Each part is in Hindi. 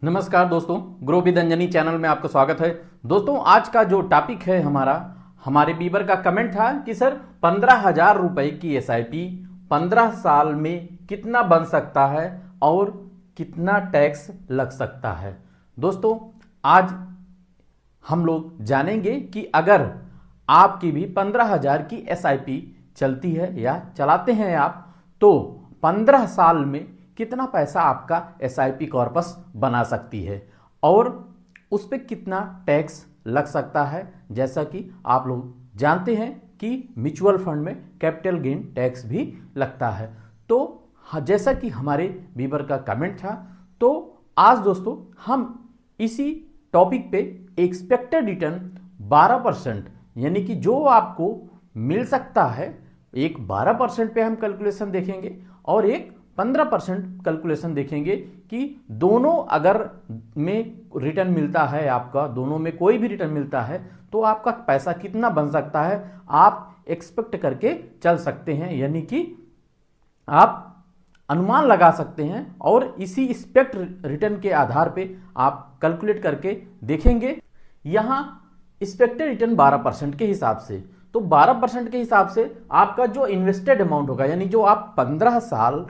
नमस्कार दोस्तों, ग्रो विद अंजनी चैनल में आपका स्वागत है। दोस्तों, आज का जो टॉपिक है हमारे बीबर का कमेंट था कि सर 15,000 रुपए की एसआईपी 15 साल में कितना बन सकता है और कितना टैक्स लग सकता है। दोस्तों, आज हम लोग जानेंगे कि अगर आपकी भी 15,000 की एसआईपी चलती है या चलाते हैं आप, तो 15 साल में कितना पैसा आपका एसआईपी कॉर्पस बना सकती है और उस पर कितना टैक्स लग सकता है। जैसा कि आप लोग जानते हैं कि म्यूचुअल फंड में कैपिटल गेन टैक्स भी लगता है। तो जैसा कि हमारे बीबर का कमेंट था, तो आज दोस्तों हम इसी टॉपिक पे एक्सपेक्टेड रिटर्न 12% यानी कि जो आपको मिल सकता है, एक 12% पे हम कैलकुलेशन देखेंगे और एक 15% कैलकुलेशन देखेंगे कि दोनों अगर में रिटर्न मिलता है, आपका दोनों में कोई भी रिटर्न मिलता है तो आपका पैसा कितना बन सकता है आप एक्सपेक्ट करके चल सकते हैं, यानी कि आप अनुमान लगा सकते हैं और इसी एक्सपेक्ट रिटर्न के आधार पे आप कैलकुलेट करके देखेंगे। यहां एक्सपेक्टेड रिटर्न 12% के हिसाब से, तो 12% के हिसाब से आपका जो इन्वेस्टेड अमाउंट होगा, यानी जो आप 15 साल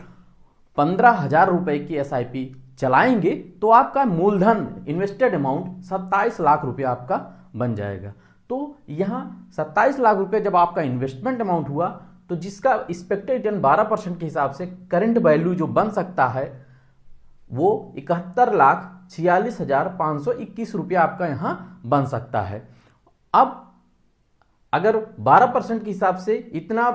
15,000 रुपए की एसआईपी चलाएंगे तो आपका मूलधन इन्वेस्टेड अमाउंट 27 लाख रुपया आपका बन जाएगा। तो यहां 27 लाख रुपए जब आपका इन्वेस्टमेंट अमाउंट हुआ, तो जिसका एक्सपेक्टेड रिटर्न 12% के हिसाब से करंट वैल्यू जो बन सकता है वो 71,46,521 रुपया आपका यहां बन सकता है। अब अगर 12% के हिसाब से इतना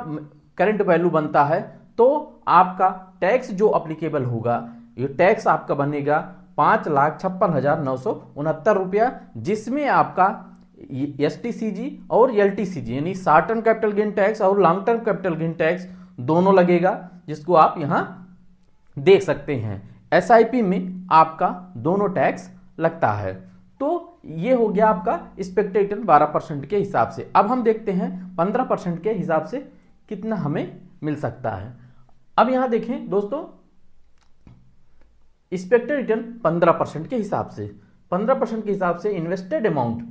करंट वैल्यू बनता है तो आपका टैक्स जो अप्लीकेबल होगा, ये टैक्स आपका बनेगा 5,56,969 रुपया, जिसमें आपका एसटीसीजी और एलटीसीजी यानी short term capital gain tax और long term capital gain tax दोनों लगेगा, जिसको आप यहां देख सकते हैं। एसआईपी में आपका दोनों टैक्स लगता है। तो ये हो गया आपका एक्सपेक्टेड रिटर्न 12% के हिसाब से। अब हम देखते हैं 15% के हिसाब से कितना हमें मिल सकता है। अब यहां देखें दोस्तों, एक्सपेक्टेड रिटर्न 15% के हिसाब से, 15% के हिसाब से इन्वेस्टेड अमाउंट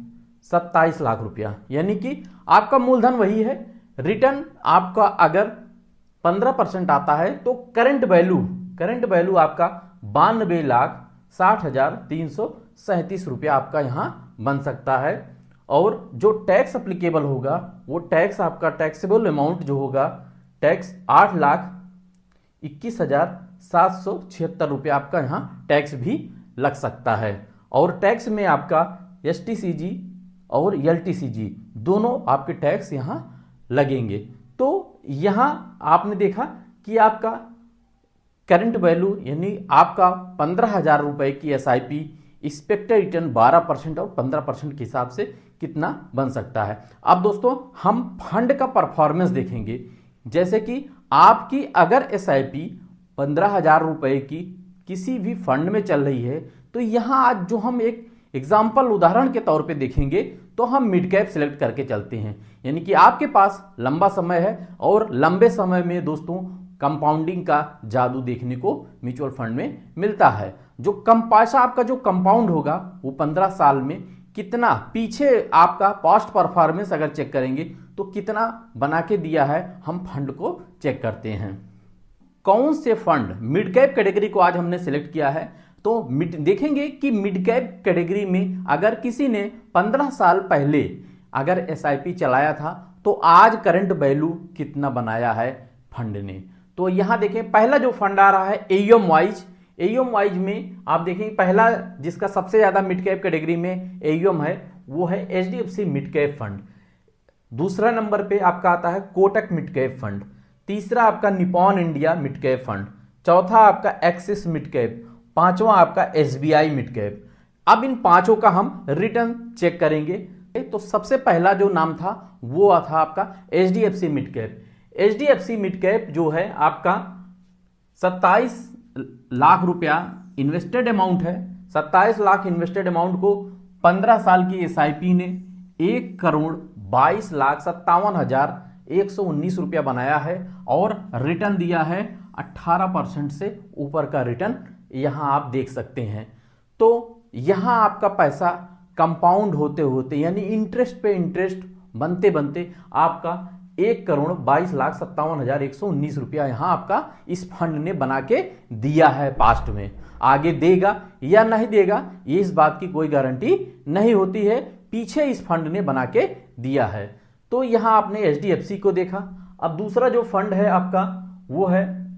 27 लाख रुपया, यानी कि आपका मूलधन वही है। रिटर्न आपका अगर 15% आता है तो करंट वैल्यू आपका 92,60,337 रुपया आपका यहां बन सकता है। और जो टैक्स अप्लीकेबल होगा वो टैक्स आपका टैक्सेबल अमाउंट जो होगा टैक्स 8,21,776 रुपया आपका यहां टैक्स भी लग सकता है। और टैक्स में आपका एसटीसीजी और एलटीसीजी दोनों आपके टैक्स यहां लगेंगे। तो यहां आपने देखा कि आपका करंट वैल्यू यानी आपका 15,000 रुपए की एसआईपी एक्सपेक्टेड रिटर्न 12% और 15% के हिसाब से कितना बन सकता है। अब दोस्तों हम फंड का परफॉर्मेंस देखेंगे। जैसे कि आपकी अगर एसआईपी 15,000 रुपए की किसी भी फंड में चल रही है, तो यहां आज जो हम एक एग्जाम्पल उदाहरण के तौर पे देखेंगे, तो हम मिड कैप सिलेक्ट करके चलते हैं, यानी कि आपके पास लंबा समय है और लंबे समय में दोस्तों कंपाउंडिंग का जादू देखने को म्यूचुअल फंड में मिलता है। जो कम पैसा आपका जो कंपाउंड होगा वो 15 साल में कितना पीछे आपका पास्ट परफॉर्मेंस अगर चेक करेंगे तो कितना बना के दिया है, हम फंड को चेक करते हैं। कौन से फंड मिड कैप कैटेगरी को आज हमने सिलेक्ट किया है, तो देखेंगे कि मिड कैप कैटेगरी में अगर किसी ने 15 साल पहले अगर एसआईपी चलाया था तो आज करंट वैल्यू कितना बनाया है फंड ने। तो यहां देखें, पहला जो फंड आ रहा है एयूएम वाइज में आप देखें, पहला जिसका सबसे ज्यादा मिड कैप कैटेगरी में एयूएम है वो है एचडीएफसी मिड कैप फंड। दूसरा नंबर पे आपका आता है कोटक मिड कैप फंड। तीसरा आपका Nippon India mid cap fund. चौथा आपका एक्सिस मिड कैप। पांचवा आपका एसबीआई मिड कैप। अब इन पांचों का हम रिटर्न चेक करेंगे। तो सबसे पहला जो नाम था वो था आपका HDFC mid cap. HDFC mid cap जो है आपका 27 लाख रुपया इन्वेस्टेड अमाउंट है। 27 लाख इन्वेस्टेड अमाउंट को 15 साल की एसआईपी ने 1,22,57,119 रुपया बनाया है और रिटर्न दिया है 18% से ऊपर का रिटर्न यहां आप देख सकते हैं। तो यहां आपका पैसा कंपाउंड होते होते यानी इंटरेस्ट पे इंटरेस्ट बनते बनते आपका 1,22,57,119 रुपया यहां आपका इस फंड ने बना के दिया है पास्ट में। आगे देगा या नहीं देगा ये इस बात की कोई गारंटी नहीं होती है, पीछे इस फंड ने बना के दिया है। तो यहां आपने HDFC को देखा। अब दूसरा जो फंड है आपका वो है,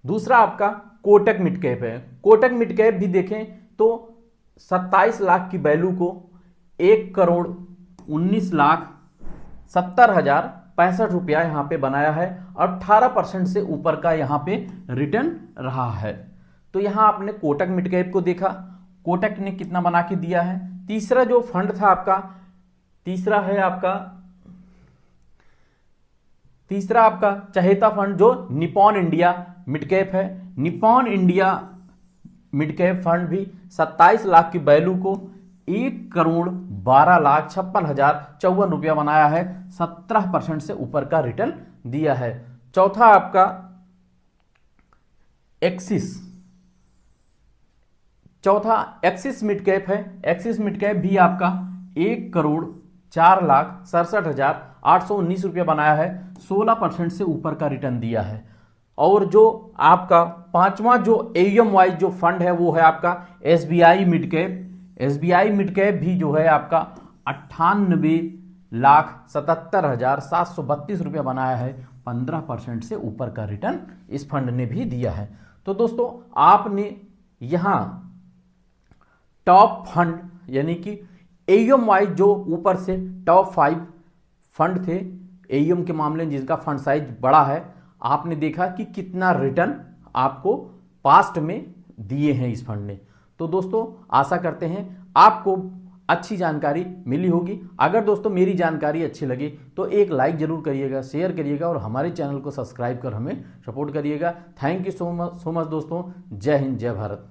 दूसरा आपका कोटक मिड कैप है। कोटक मिड कैप भी देखें तो 27 लाख की वैल्यू को 1,19,70,65 रुपया यहां पे बनाया है, 18% से ऊपर का यहां पे रिटर्न रहा है। तो यहां आपने कोटक मिड कैप को देखा, कोटक ने कितना बना के दिया है। तीसरा जो फंड था आपका, तीसरा आपका चहेता फंड जो निपॉन इंडिया मिड कैप है। Nippon India mid cap fund भी 27 लाख की वैल्यू को 1,12,56,054 रुपया बनाया है, 17% से ऊपर का रिटर्न दिया है। चौथा आपका एक्सिस मिड कैप है। एक्सिस मिड कैप भी आपका 1,04,67,819 रुपया बनाया है, 16% से ऊपर का रिटर्न दिया है। और जो आपका पांचवा जो AUM वाइज जो फंड है वो है आपका SBI mid cap. SBI mid cap भी जो है आपका 98,77,732 रुपया बनाया है, 15% से ऊपर का रिटर्न इस फंड ने भी दिया है। तो दोस्तों आपने यहां टॉप फंड यानी कि AUM वाइज जो ऊपर से टॉप 5 फंड थे AUM के मामले में जिनका फंड साइज बड़ा है, आपने देखा कि कितना रिटर्न आपको पास्ट में दिए हैं इस फंड ने। तो दोस्तों आशा करते हैं आपको अच्छी जानकारी मिली होगी। अगर दोस्तों मेरी जानकारी अच्छी लगी तो एक लाइक जरूर करिएगा, शेयर करिएगा और हमारे चैनल को सब्सक्राइब कर हमें सपोर्ट करिएगा। थैंक यू सो मच दोस्तों। जय हिंद, जय भारत।